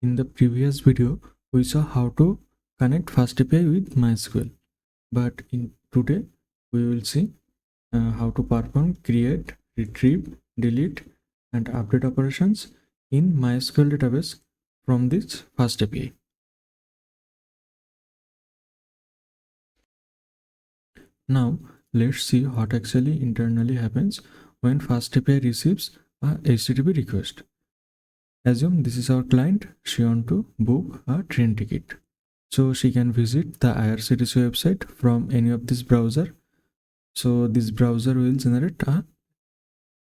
In the previous video, we saw how to connect FastAPI with MySQL. But today, we will see how to perform create, retrieve, delete, and update operations in MySQL database from this FastAPI. Now, let's see what actually internally happens when FastAPI receives a HTTP request. Assume this is our client. She wants to book a train ticket. So she can visit the IRCTC website from any of this browser. So this browser will generate a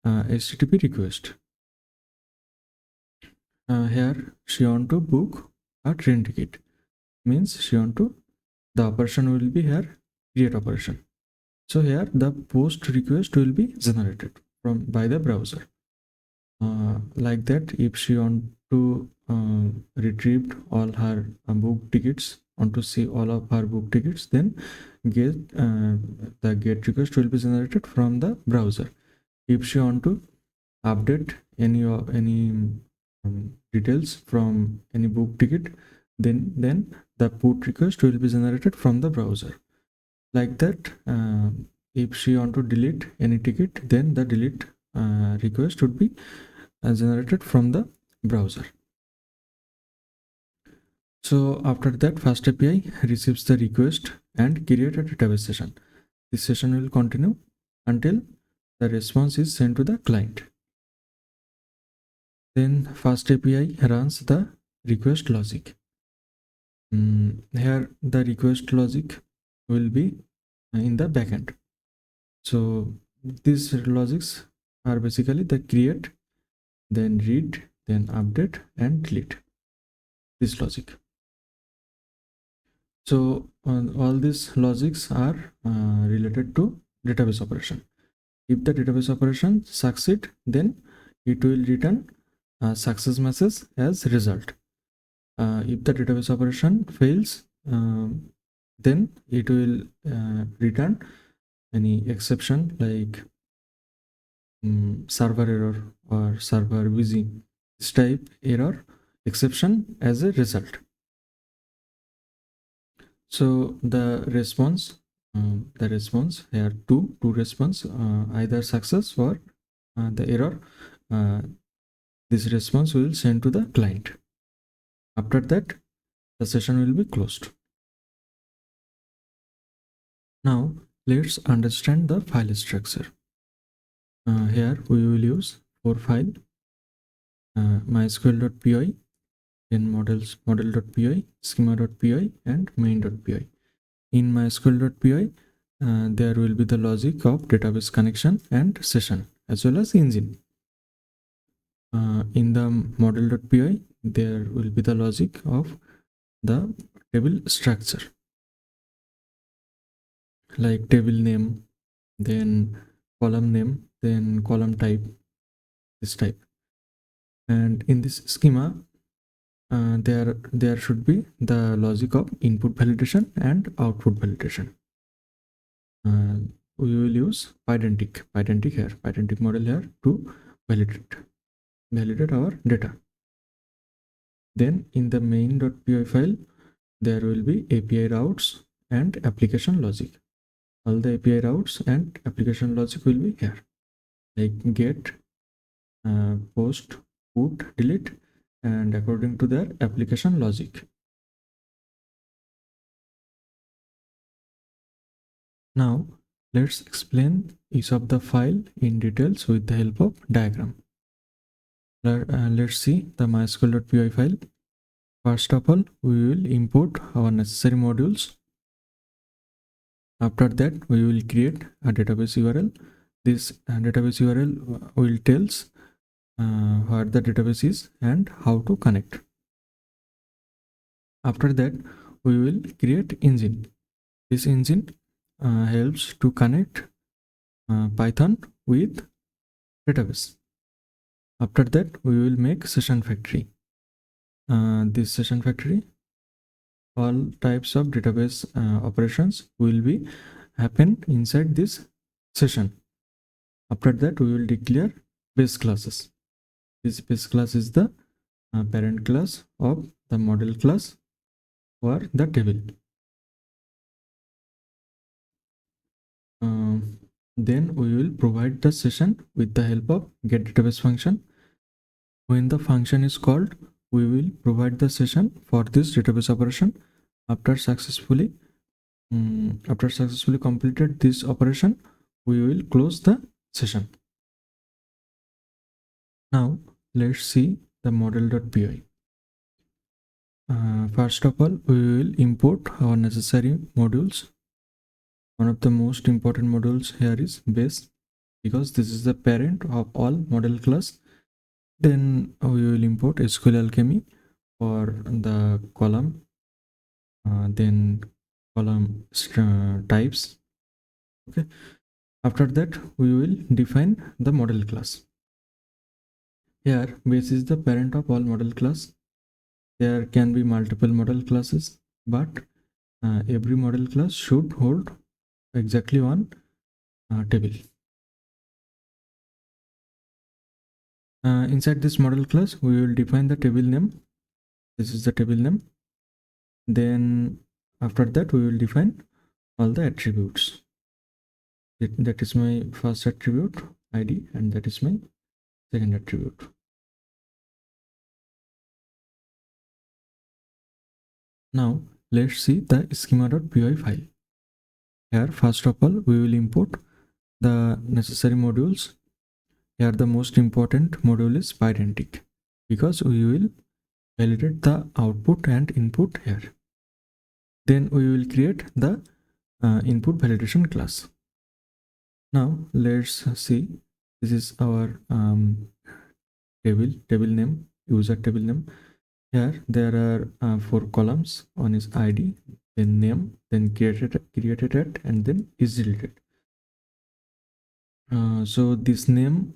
HTTP request. Here she want to book a train ticket. Means she want to, the operation will be here create operation. So here the post request will be generated by the browser. Like that, if she want to retrieve all her book tickets, want to see all of her book tickets, then the get request will be generated from the browser. If she want to update any details from any book ticket, then the put request will be generated from the browser. Like that, if she want to delete any ticket, then the delete request would be generated from the browser. So after that, FastAPI receives the request and creates a database session. This session will continue until the response is sent to the client. Then FastAPI runs the request logic. Here the request logic will be in the backend. So these logics are basically the create, then read, then update and delete, this logic. So all these logics are related to database operation. If the database operation succeed, then it will return a success message as result. If the database operation fails, then it will return any exception like server error or server busy, this type error exception as a result. So the response here two response, either success or the error. This response will send to the client. After that, the session will be closed. Now let's understand the file structure. Here we will use 4 files: mysql.py, then model.py, schema.py, and main.py. In mysql.py, there will be the logic of database connection and session as well as engine. In the model.py, there will be the logic of the table structure, like table name, then column name, then column type, this type. And in this schema, there should be the logic of input validation and output validation. We will use pydantic model here to validate our data. Then in the main.py file, there will be API routes and application logic. All the API routes and application logic will be here, like get, post, put, delete, and according to their application logic. Now let's explain each of the file in details with the help of diagram. Let's see the mysql.py file. First of all, we will import our necessary modules. After that, we will create a database URL. This database URL will tells where the database is and how to connect. After that, we will create engine. This engine helps to connect Python with database. After that, we will make session factory. This session factory, all types of database operations will be happen inside this session. After that, we will declare base classes. This base class is the parent class of the model class or the table. Then we will provide the session with the help of getDatabase function. When the function is called, we will provide the session for this database operation. After successfully completed this operation, we will close the session. Now let's see the model.py. First of all, we will import our necessary modules. One of the most important modules here is base, because this is the parent of all model class. Then we will import SQLAlchemy for the column, then column types. Okay. After that, we will define the model class. Here, base is the parent of all model class. There can be multiple model classes, but every model class should hold exactly one table. Inside this model class, we will define the table name. This is the table name. Then after that, we will define all the attributes. That is my first attribute, ID, and that is my second attribute. Now let's see the schema.py file. Here, first of all, we will import the necessary modules. Here, the most important module is Pydantic, because we will validate the output and input here. Then we will create the input validation class. Now let's see. This is our table name, user table name. Here there are 4 columns. One is ID, then name, then created at, and then is deleted. So this name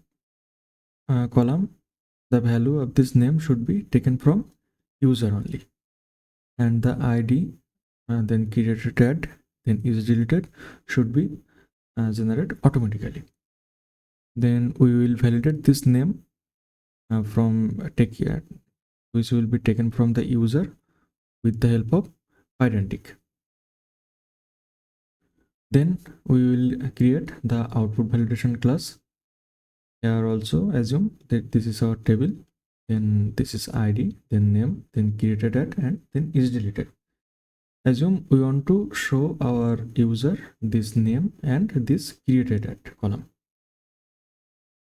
column, the value of this name should be taken from user only, and the ID, then created at, then is deleted should be generated automatically. Then we will validate this name which will be taken from the user with the help of Pydantic. Then we will create the output validation class. Here also assume that this is our table, then this is ID, then name, then created at, and then is deleted. Assume we want to show our user this name and this created at column.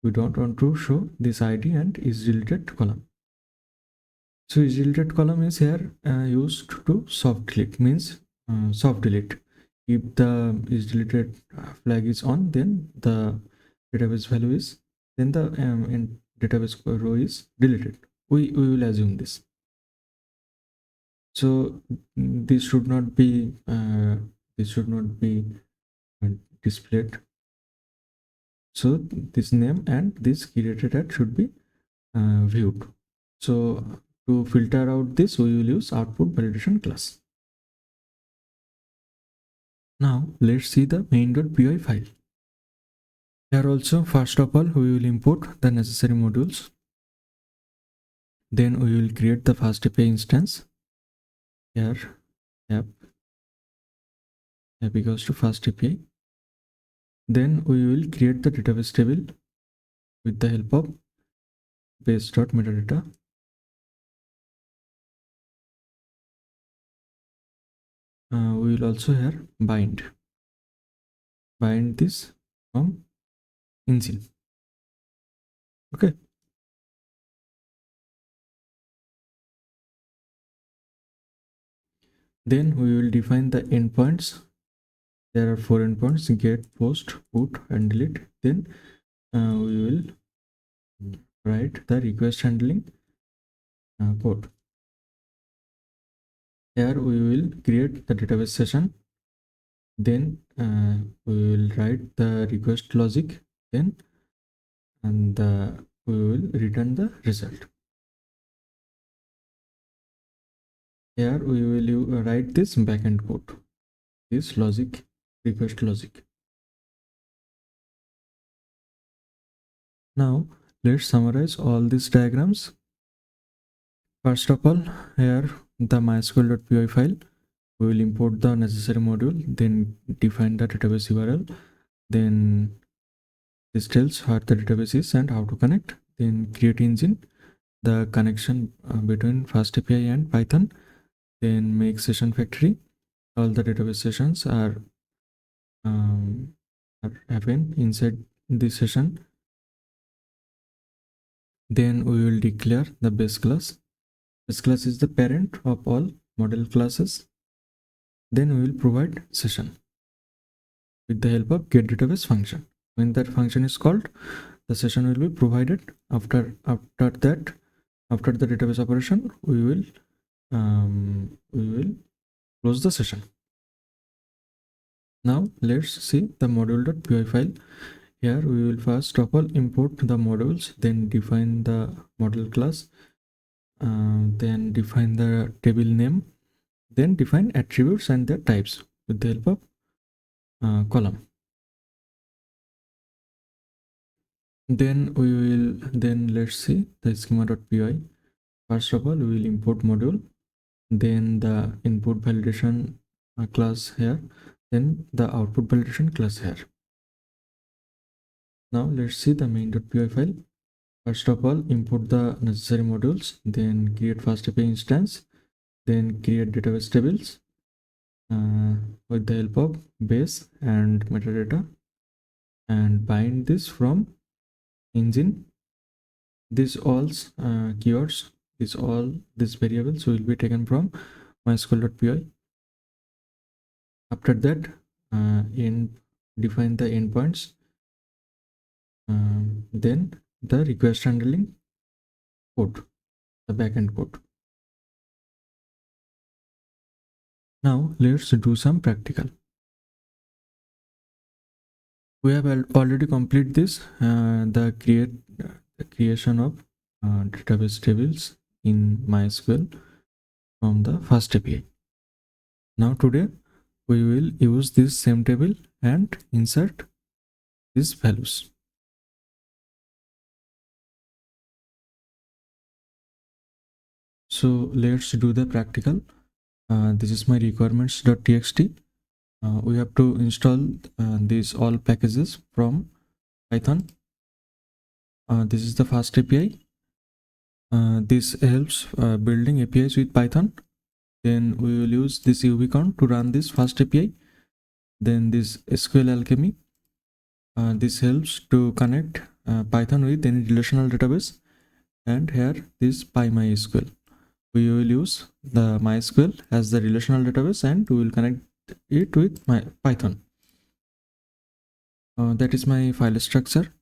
We don't want to show this ID and is deleted column. So is deleted column is here used to soft delete, means soft delete. If the is deleted flag is on, then the database value is, then the in database row is deleted. We will assume this. So this should not be displayed. So this name and this created at should be viewed. So to filter out this, we will use output validation class. Now let's see the main.py file. Here also, first of all, we will import the necessary modules. Then we will create the FastAPI instance. Here app equals to FastAPI. Then we will create the database table with the help of base.metadata. We will also here bind this from engine. Okay. Then we will define the endpoints. There are 4 endpoints: get, post, put, and delete. Then we will write the request handling code. Here we will create the database session. Then we will write the request logic. Then we will return the result. Here we will write this backend code, this logic, request logic. Now let's summarize all these diagrams. First of all, here the MySQL.py file, we will import the necessary module, then define the database URL, then this tells what the database is and how to connect, then create engine, the connection between FastAPI and Python, then make session factory. All the database sessions are happen inside this session. Then we will declare the base class. Base class is the parent of all model classes. Then we will provide session with the help of getDatabase function. When that function is called, the session will be provided. After that, after the database operation, we will close the session. Now let's see the module.py file. Here we will first of all import the modules, then define the model class, then define the table name, then define attributes and their types with the help of column. Then let's see the schema.py. First of all, we will import module, then the input validation class here, then the output validation class here. Now let's see the main.py file. First of all, import the necessary modules, then create FastAPI instance, then create database tables with the help of base and metadata, and bind this from engine. This all keywords, these variables will be taken from MySQL.py. After that, define the endpoints, then the request handling code, the backend code. Now let's do some practical. We have already completed this, the creation of database tables in MySQL from the FastAPI. Now today we will use this same table and insert these values. So let's do the practical. This is my requirements.txt. We have to install these all packages from Python. This is the FastAPI. This helps building APIs with Python. Then we will use this UVCon to run this FastAPI. Then this SQLAlchemy. This helps to connect Python with any relational database. And here this PyMySQL. We will use the MySQL as the relational database and we will connect it with my Python. That is my file structure,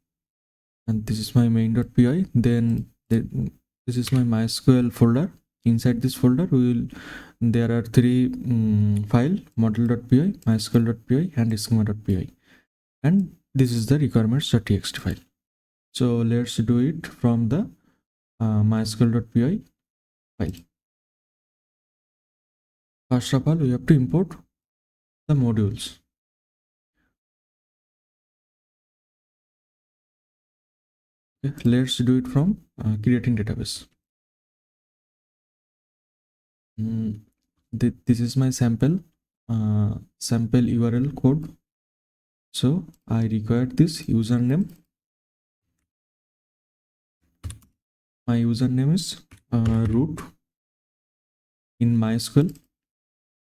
and this is my main.py. Then this is my MySQL folder. Inside this folder there are three file: model.py, mysql.py and schema.py, and this is the requirements.txt file. So let's do it from the mysql.py file. First of all, we have to import the modules. Okay, let's do it from creating database. This is my sample URL code. So I require this username. My username is root in MySQL,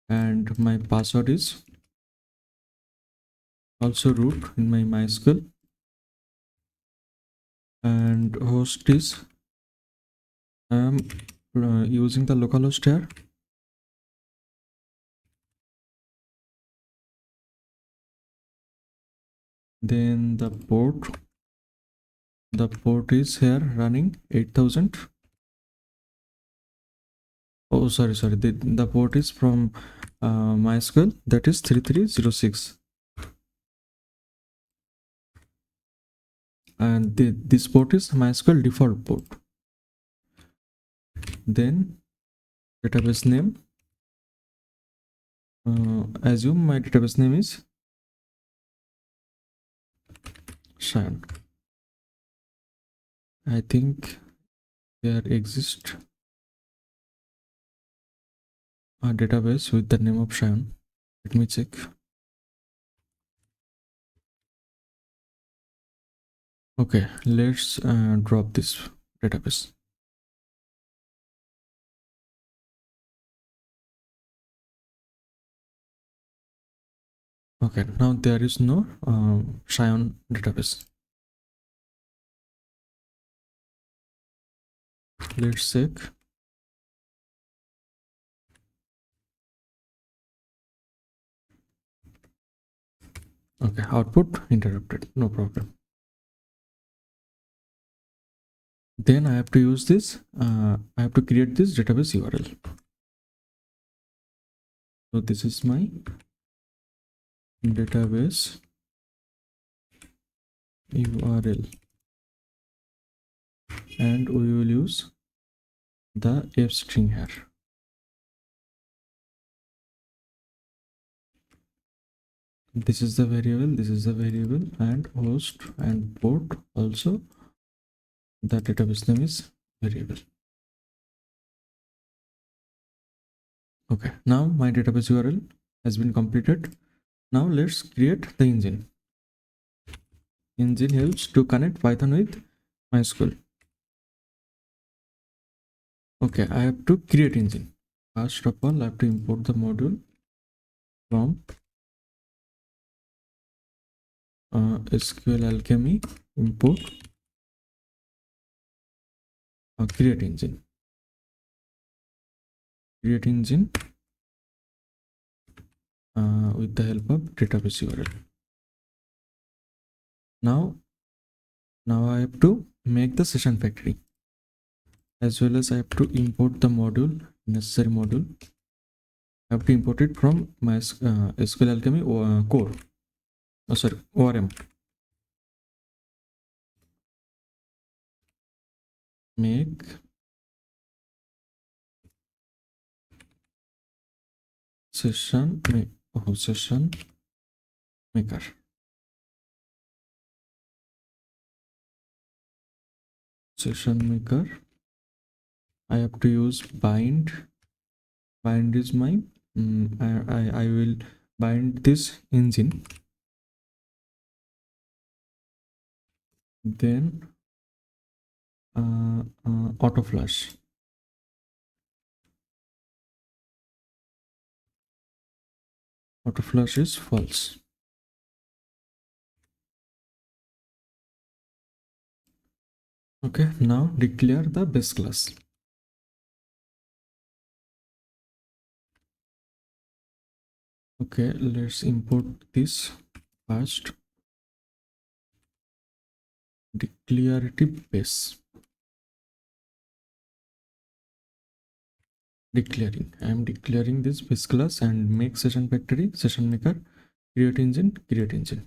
and my password is also root in my MySQL, and host is using the localhost here. Then the port is here running 8000. Oh, sorry, the port is from MySQL, that is 3306, and this port is MySQL default port. Then database name, assume my database name is Shayan. I think there exists a database with the name of Shayan. Let me check. Okay, let's drop this database. Okay, now there is no Shayan database. Let's check. Okay, output interrupted, no problem. Then I have to use this, I have to create this database URL. So this is my database URL, and we will use the f string here. This is the variable, this is the variable, and host and port also. The database name is variable. Okay, now my database URL has been completed. Now let's create the engine. Engine helps to connect Python with MySQL. Okay, I have to create engine. First of all, I have to import the module from SQLAlchemy import create engine. Create engine with the help of database URL. Now I have to make the session factory, as well as I have to import the module, necessary module. I have to import it from my SQLAlchemy core. Oh, sorry, ORM. Make session session maker. Session maker. I have to use bind. Bind is my I will bind this engine. Then auto flash. Auto flash is false. Okay, now declare the base class. Okay, let's import this first. Declarative base. Declaring. I am declaring this base class and make session factory, session maker, create engine, create engine.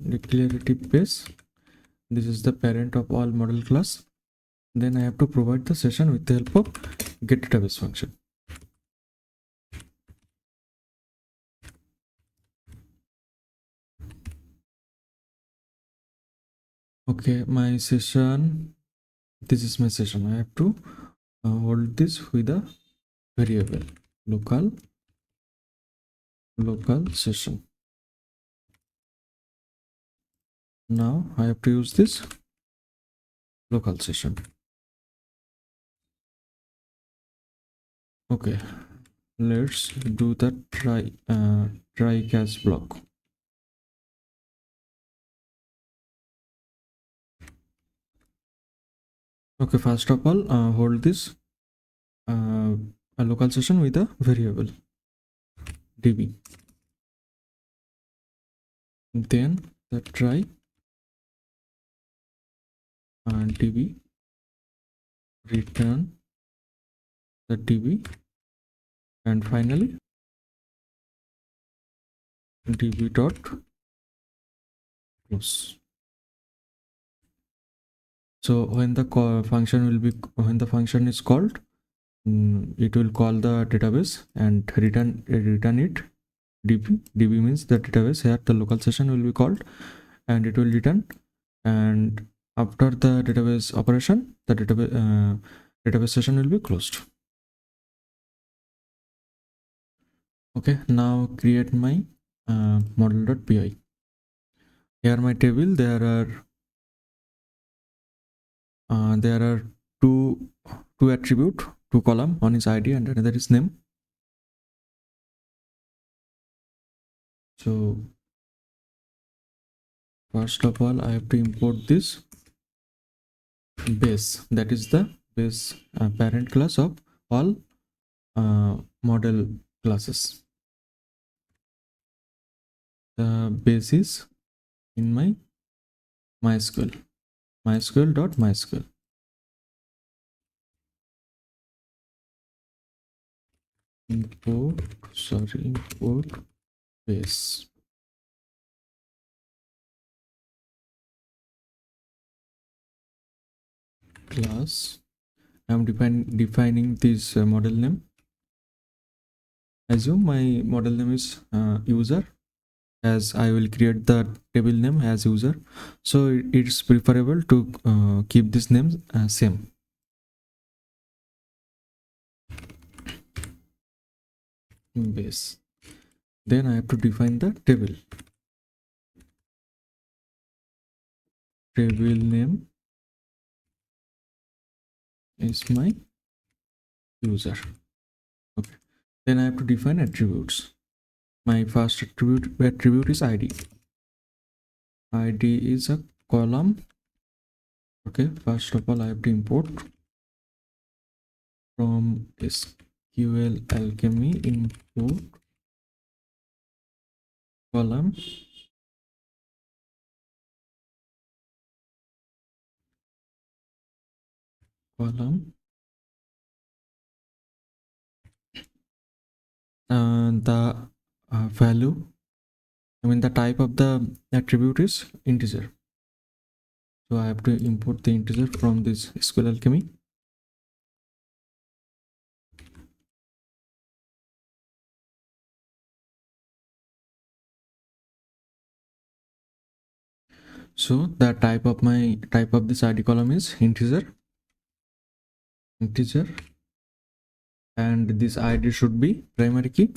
Declarative base. This is the parent of all model class. Then I have to provide the session with the help of getDatabase function. Okay, my session, this is my session. I have to hold this with a variable local session. Now I have to use this local session. Okay, let's do the try catch block. Okay, first of all, hold this a local session with a variable db. Then the try db return the db, and finally db dot close. So when the when the function is called, it will call the database and return it db. Db means the database. Here the local session will be called and it will return, and After the database operation, the database session will be closed. Okay, now create my model.py. Here my table, there are two attribute, two column. One is ID and another is name. So first of all, I have to import this base. That is the base parent class of all model classes. The base is in my MySQL, MySQL. Import base. Class. I'm defining this model name. Assume my model name is user, as I will create the table name as user. So it's preferable to keep this name same. Base. Then I have to define the table. Table name is my user. Okay. Then I have to define attributes. My first attribute is ID. ID is a column. Okay. First of all, I have to import from SQLAlchemy import column the value, I mean the type of the attribute is integer. So I have to import the integer from this SQLAlchemy. So the type of this ID column is integer, and this ID should be primary key.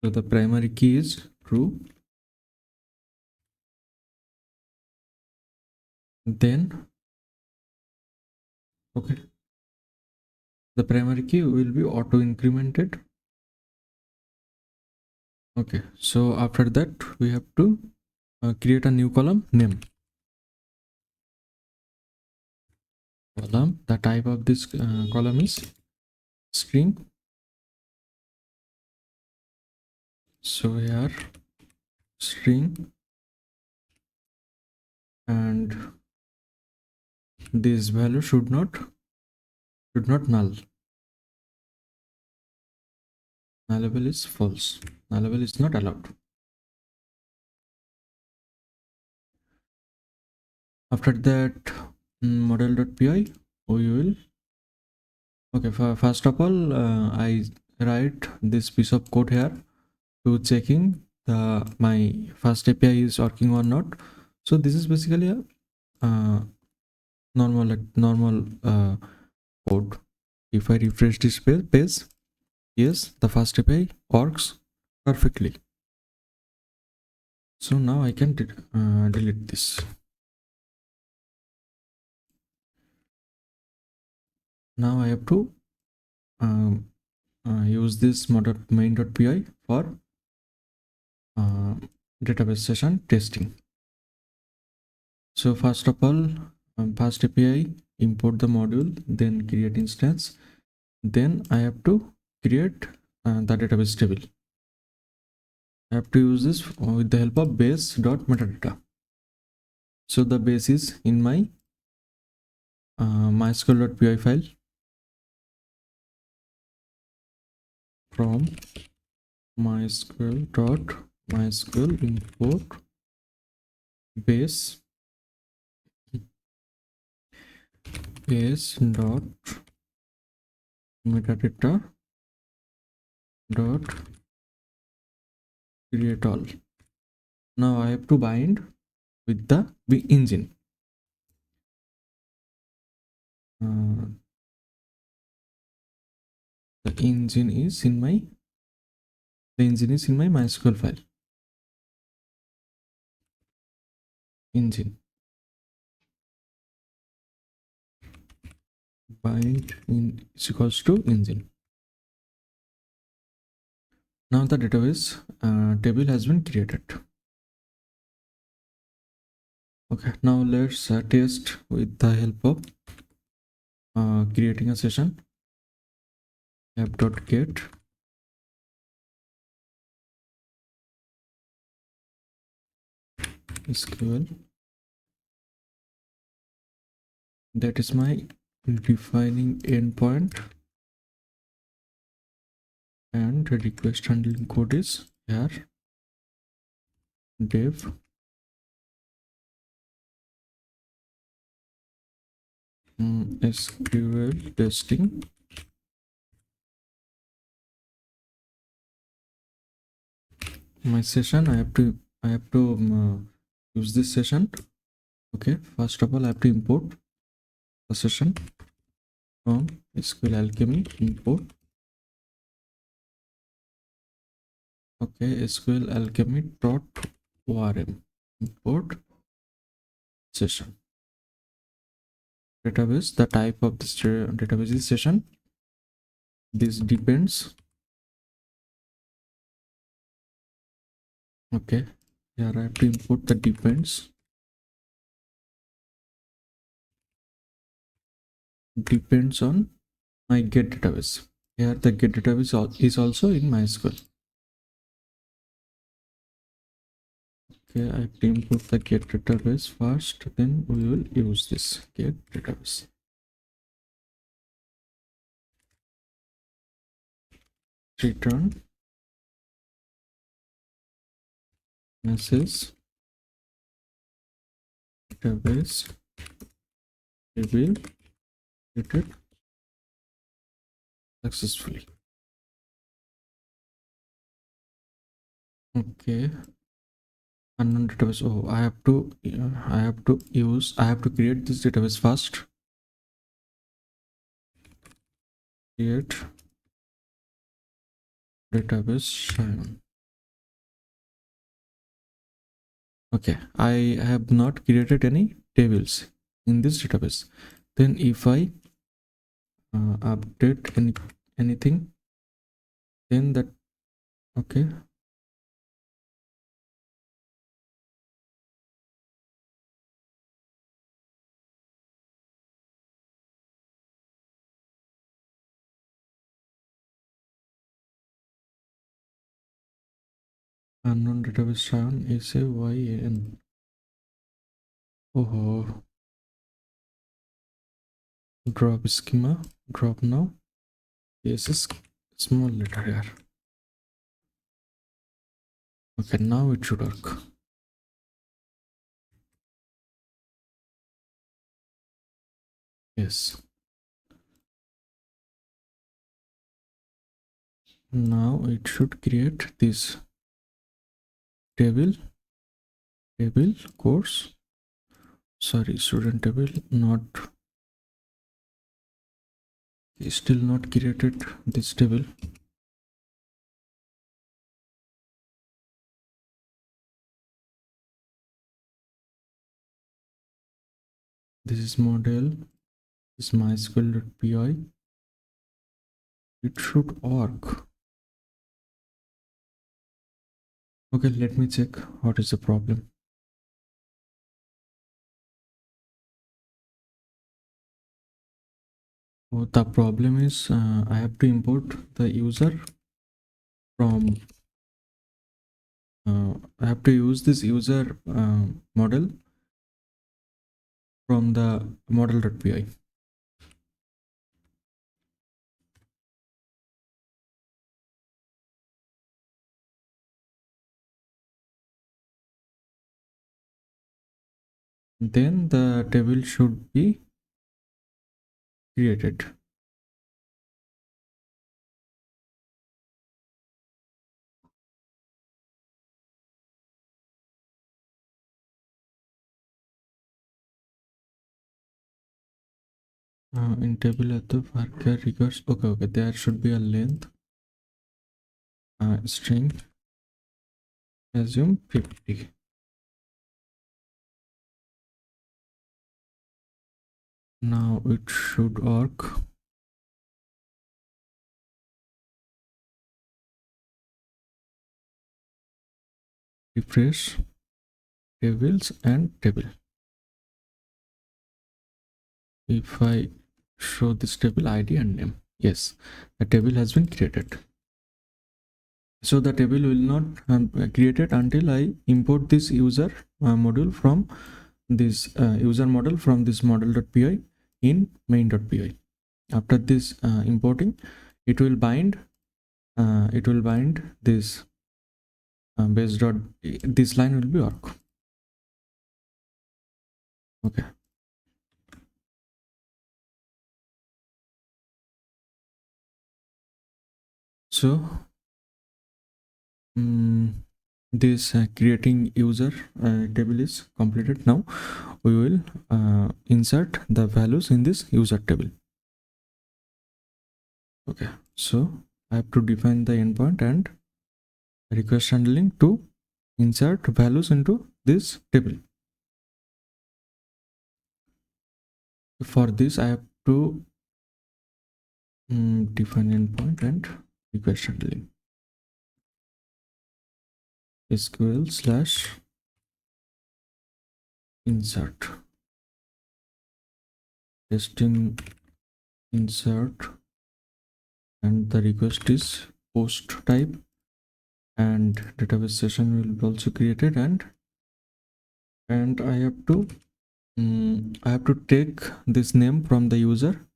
So the primary key is true. Then okay, the primary key will be auto incremented. Okay, so after that we have to create a new column, name column. The type of this column is string. So here string, and this value should not null. Nullable is false. Nullable is not allowed. After that, model.py, we will okay. First of all, I write this piece of code here to checking my FastAPI is working or not. So this is basically a normal code. If I refresh this page, yes, the FastAPI works perfectly. So now I can delete this. Now I have to use this main.py for database session testing. So first of all, FastAPI, import the module, then create instance. Then I have to create the database table. I have to use this with the help of base.metadata. So the base is in my mysql.py file. From mysql import base dot metadata dot create all. Now I have to bind with the engine. The engine is in my MySQL file. Engine bind in is equals to engine. Now the database table has been created. Okay, now let's test with the help of creating a session. App.get SQL. That is my defining endpoint, and the request handling code is here. Dev SQL testing. My session, I have to use this session. Okay, first of all I have to import the session from SQLAlchemy. Import. Okay, SQLAlchemy.orm. Import session. Database, the type of this database is session. This depends. Okay, here I have to import the depends. Depends on my get database. Here the get database is also in MySQL. Okay, I have to import the get database first, then we will use this get database. Return message database table created successfully. Okay, unknown database. Oh, I have to create this database first. Create database Cheyenne. Okay, I have not created any tables in this database. Then if I update anything, then that, okay, unknown database Cheyenne is a YAN. Oh, drop schema, drop now. Yes, is small letter here. Okay, now it should work. Yes. Now it should create this table course. Sorry, student table, not, still not created this table. This is model, this is MySQL.py. It should work. Okay, let me check what is the problem. Oh, the problem is I have to import the user from I have to use this user model from the model.py. Then the table should be created. In table at the varchar records. Okay, there should be a length string, assume 50. Now it should work. Refresh tables and table. If I show this table ID and name, yes, the table has been created. So the table will not created until I import this user module from this user model from this model.py in main.py. After this importing, it will bind this base dot, this line will be work. Okay. So this creating user table is completed. Now we will insert the values in this user table. Okay, so I have to define the endpoint and request handling to insert values into this table. For this I have to define endpoint and request handling. SQL slash insert testing insert, and the request is post type, and database session will be also created, and I have to take this name from the user,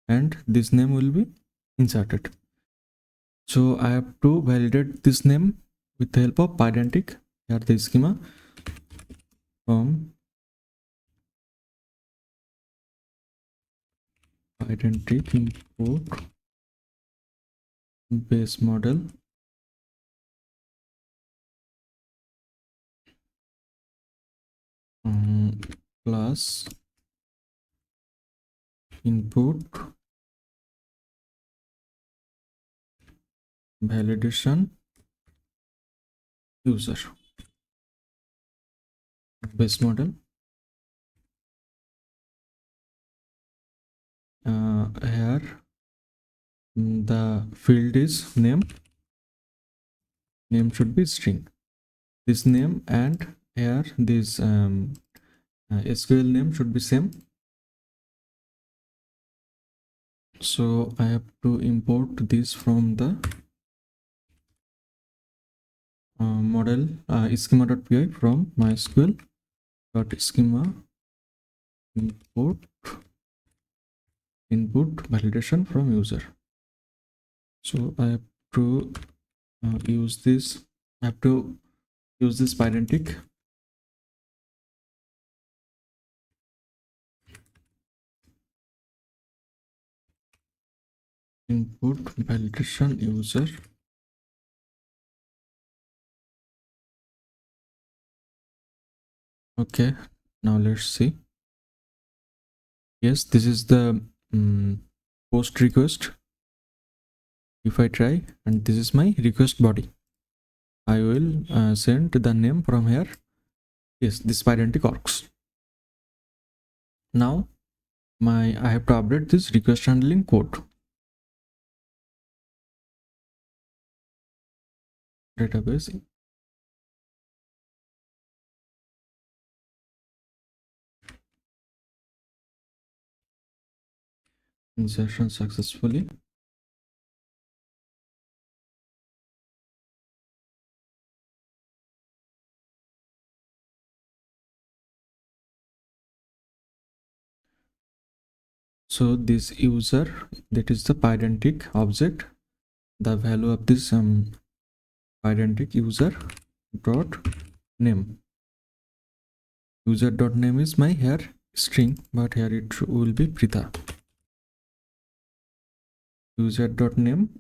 and this name will be inserted. So I have to validate this name with the help of pydantic. Here the schema from pydantic import base model plus input validation user base model. Here the field is name should be string, this name, and here this SQL name should be same. So I have to import this from the model schema.py from mysql.schema import input validation from user. So I have to use this pydantic input validation user. Okay, now let's see. Yes, this is the post request. If I try, and this is my request body, I will send the name from here. Yes, this pydantic works. Now I have to update this request handling code. Database insertion successfully. So this user, that is the pydantic object, the value of this pydantic user dot name. User dot name is my here string, but here it will be Pritha. User dot name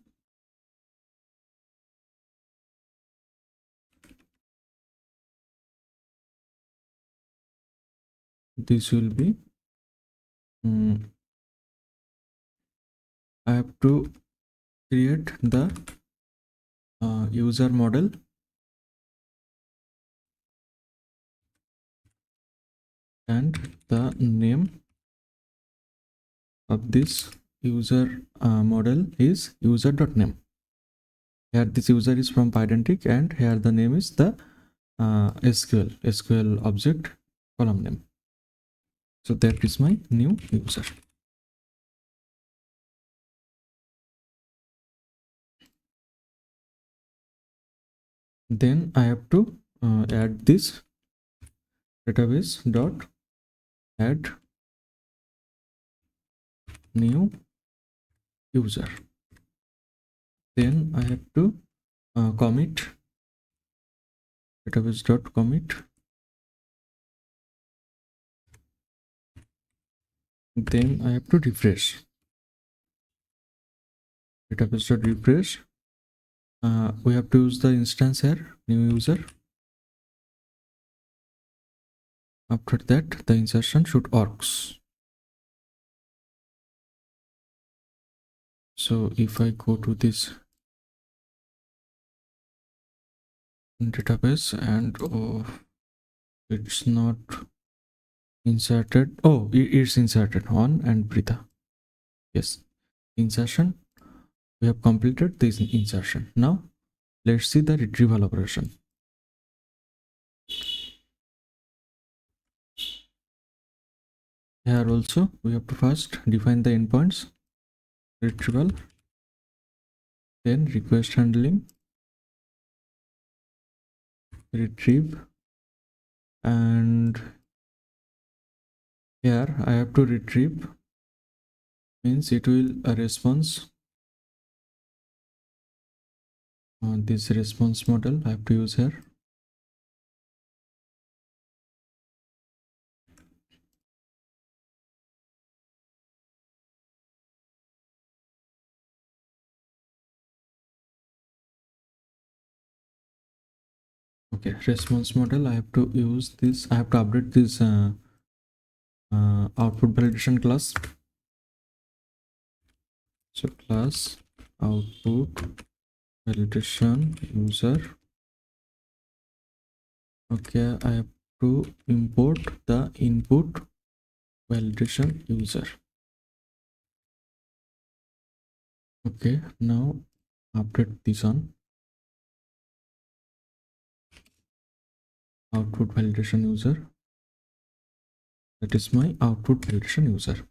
this will be I have to create the user model and the name of this user model is user.name. Here this user is from Pydantic, and here the name is the SQL object column name. So that is my new user. Then I have to add this database dot add new user. Then I have to commit database dot commit. Then I have to refresh database dot refresh. We have to use the instance here, new user. After that, the insertion should works. So if I go to this database and it's not inserted. Oh, it's inserted on and Brita. Yes, insertion. We have completed this insertion. Now let's see the retrieval operation. Here also we have to first define the endpoints, retrieval, then request handling, retrieve, and here I have to retrieve, means it will a response. This response model I have to use here. Okay, response model I have to use this. I have to update this output validation class. So class output validation user. Okay, I have to import the input validation user. Okay, now update this on output validation user. That is my output validation user.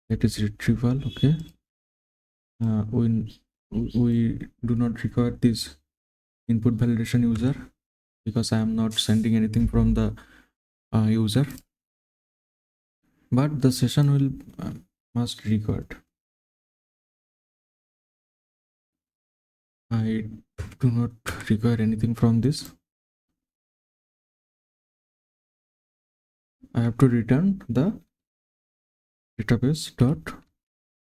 That is retrieval. Okay, we do not require this input validation user because I am not sending anything from the user, but the session will must record. I do not require anything from this. I have to return the database dot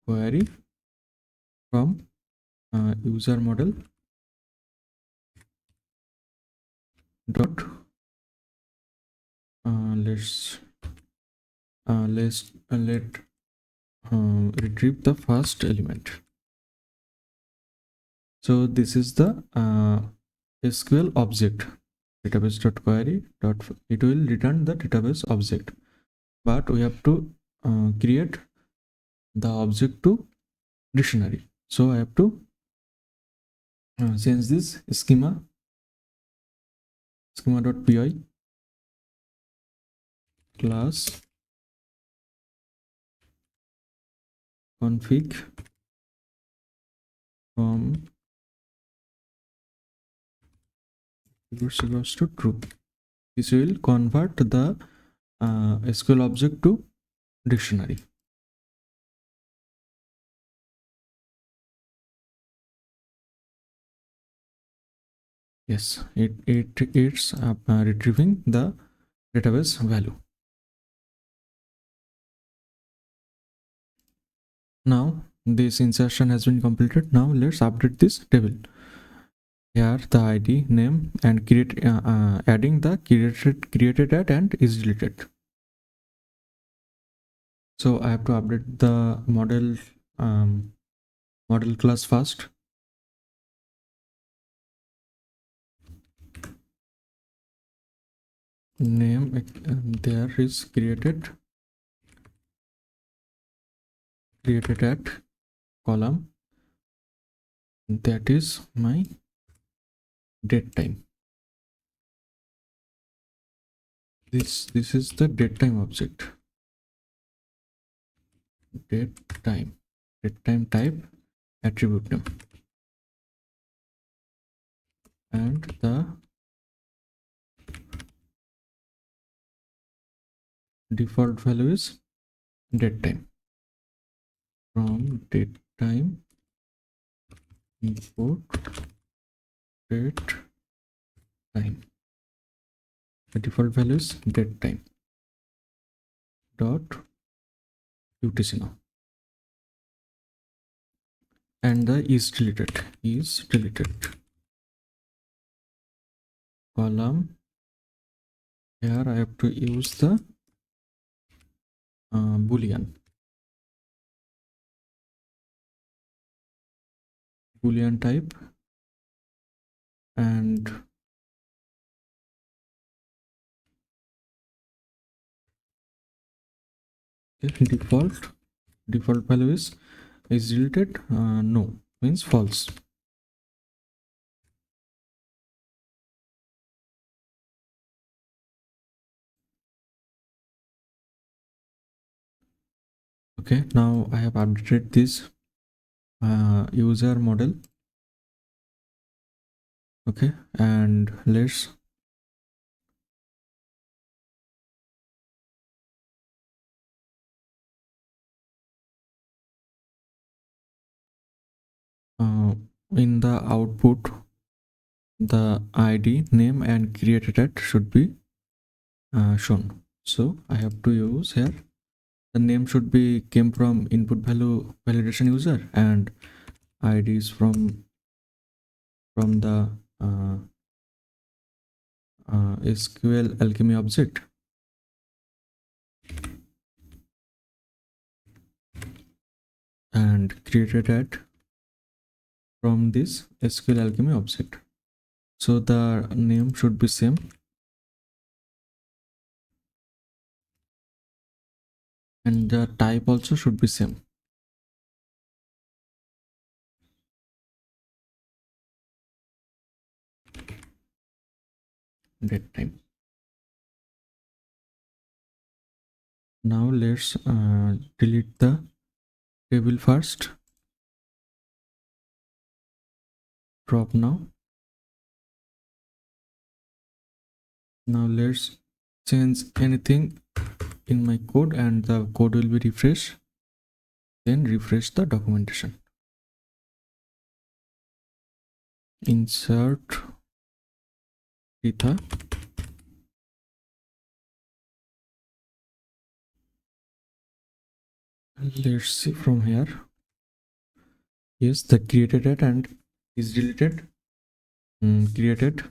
query from user model dot let's let retrieve the first element. So this is the SQL object, database dot query dot, it will return the database object, but we have to create the object to dictionary. So I have to change this schema.py class config from equals to true. This will convert the SQL object to dictionary. Yes, it's retrieving the database value. Now this insertion has been completed. Now let's update this table. Here the ID, name, and create adding the created at and is deleted. So I have to update the model class first. Name there is created at column, that is my date time. This is the date time object. Date time type attribute name, and the default value is date time. From date time import date time. The default value is date time dot utc now, and the is deleted column. Here I have to use the boolean type, and default value is deleted. No means false. Okay, now I have updated this user model. Okay, and let's in the output, the ID, name, and created at should be shown. So I have to use here, the name should be came from input value validation user, and ID is from the SQLAlchemy object, and created at from this SQLAlchemy object. So the name should be same, and the type also should be same. Date time. Now let's delete the table first. Drop now. Now let's change anything in my code, and the code will be refreshed. Then refresh the documentation. Insert Pritha. Let's see from here. Yes, the created at and is deleted. Created.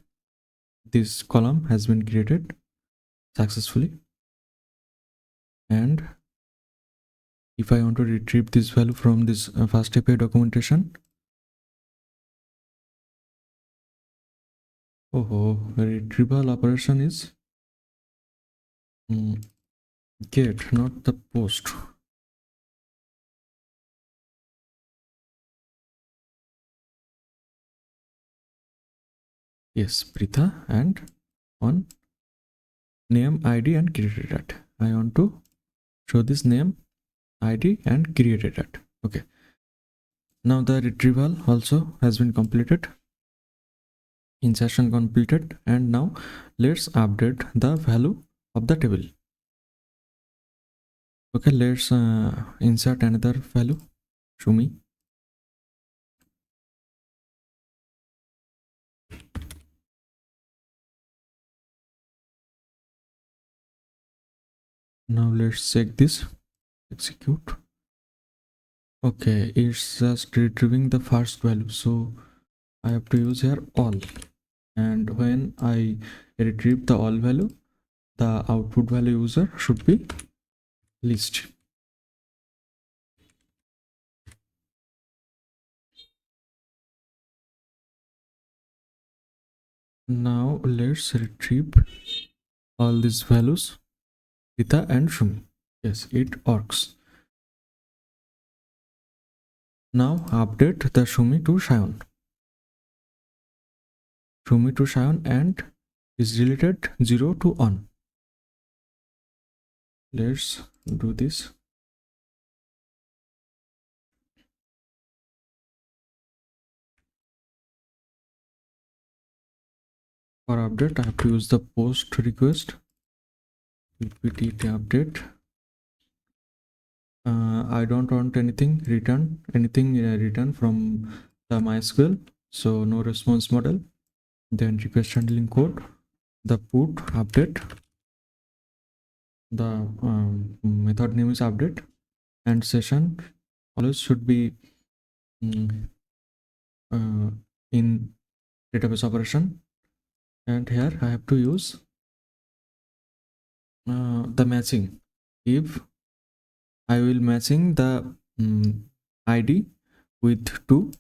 This column has been created successfully. And if I want to retrieve this value from this FastAPI documentation, retrieval operation is get, not the post. Yes, Pritha, and on name, ID, and created at. I want to show this name, ID, and created at. Okay. Now the retrieval also has been completed. Insertion completed, and now let's update the value of the table. Okay, let's insert another value. Show me. Now let's check this. Execute. Okay, it's just retrieving the first value, so I have to use here all, and when I retrieve the all value, the output value user should be list. Now let's retrieve all these values, Rita and Shumi. Yes, it works. Now update the Shumi to Shayan. Shumi to Shayan and is related 0 to 1. Let's do this. For update, I have to use the post request ppt update. I don't want anything return from the MySQL, so no response model. Then request handling code, the put update, the method name is update, and session always should be in database operation. And here I have to use the matching. If I will matching the ID with 2,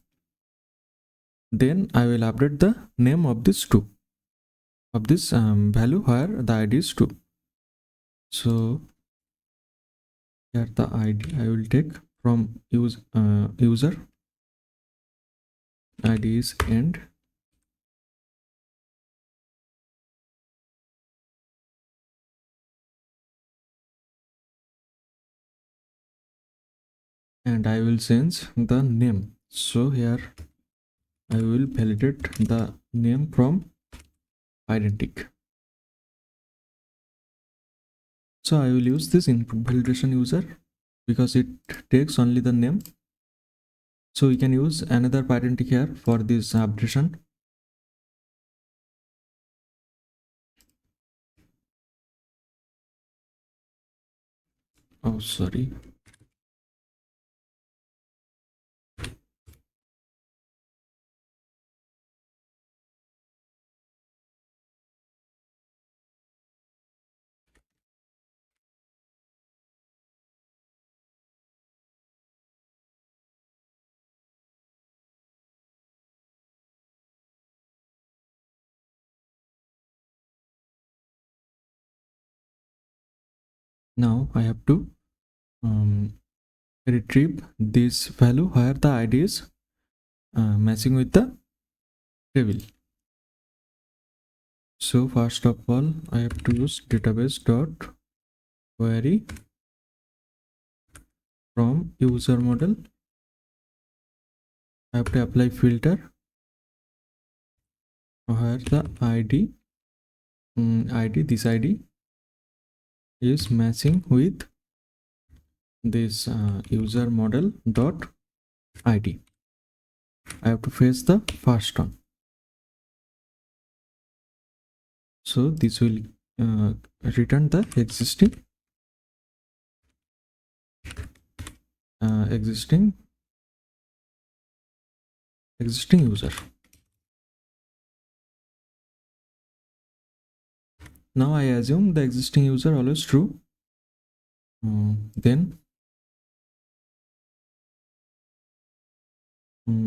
then I will update the name of this value where the ID is 2. So here the ID I will take from user ID is end, and I will change the name. So here I will validate the name from identic. So I will use this input validation user because it takes only the name. So we can use another identic here for this updation. Oh, sorry. Now I have to retrieve this value where the ID is matching with the table. So first of all, I have to use database dot query from user model. I have to apply filter where the this ID is matching with this user model dot ID. I have to fetch the first one. So this will return the existing user. Now I assume the existing user always true. Then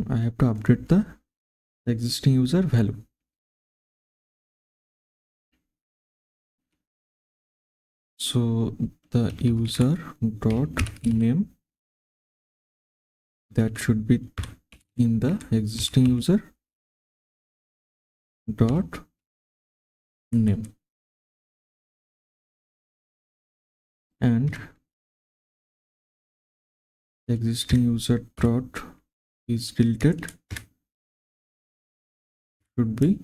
I have to update the existing user value. So the user dot name that should be in the existing user dot name, and existing user dot is deleted should be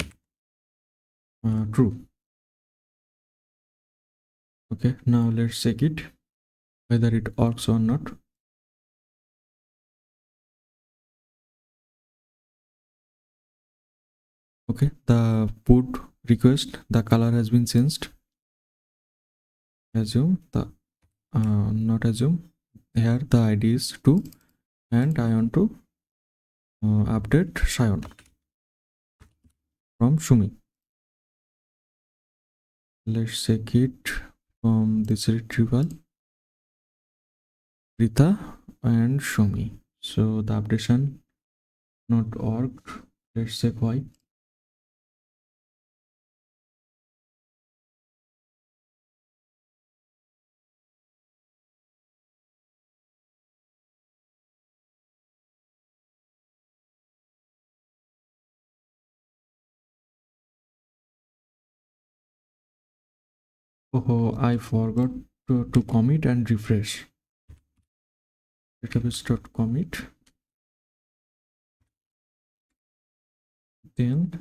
true. Okay, now let's check it whether it works or not. Okay, the put request, the color has been changed. Assume the not assume, here the ID is 2 and I want to update Shayan from Shumi. Let's check it from this retrieval, Rita and Shumi. So the updation not worked. Let's check why. Oh, I forgot to commit and refresh. Database.commit. Then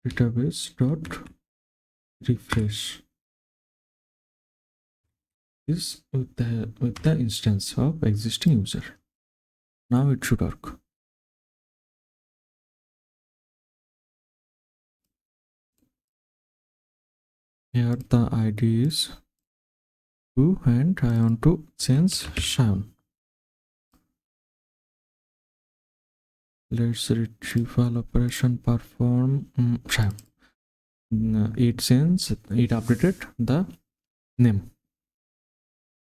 database.refresh is with the instance of existing user. Now it should work. Here the ID is 2 and I want to change Shaun. Let's retrieval operation perform Shaun. It updated the name.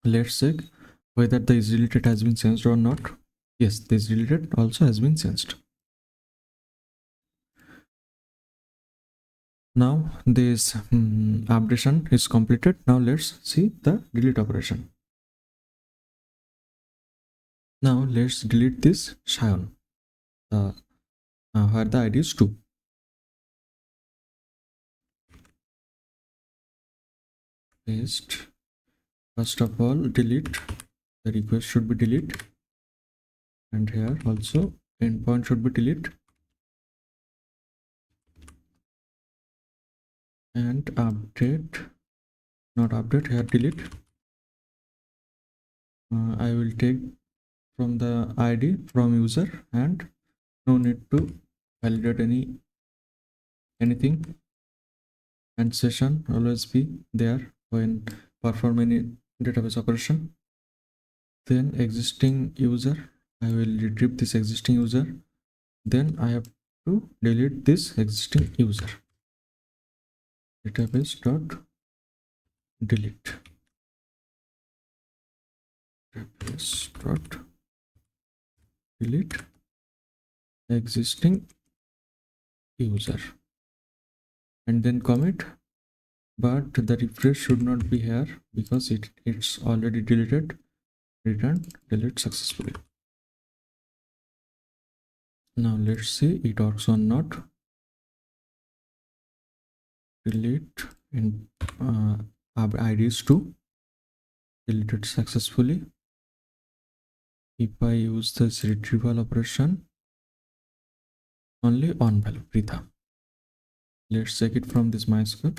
Let's check whether the is deleted has been changed or not. Yes, this deleted also has been changed. Now this updation is completed. Now let's see the delete operation. Now let's delete this Shaun, where the ID is 2. Paste. First of all, delete. The request should be delete, and here also endpoint should be delete, and update, not update, here delete. I will take from the ID from user, and no need to validate anything, and session always be there when perform any database operation. Then existing user, I will retrieve this existing user. Then I have to delete this existing user. Database dot delete. Database dot delete existing user, and then commit, but the refresh should not be here because it's already deleted. Return delete successfully. Now let's see it works or not. Delete in ID is 2, deleted successfully. If I use this retrieval operation, only one value, Pritha. Let's check it from this MySQL.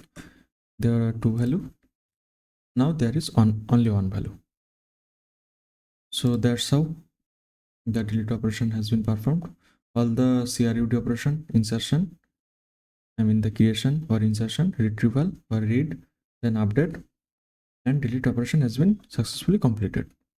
There are 2 value. Now there is only one value. So that's how the delete operation has been performed. All the CRUD operation, insertion, the creation or insertion, retrieval or read, then update, and delete operation has been successfully completed.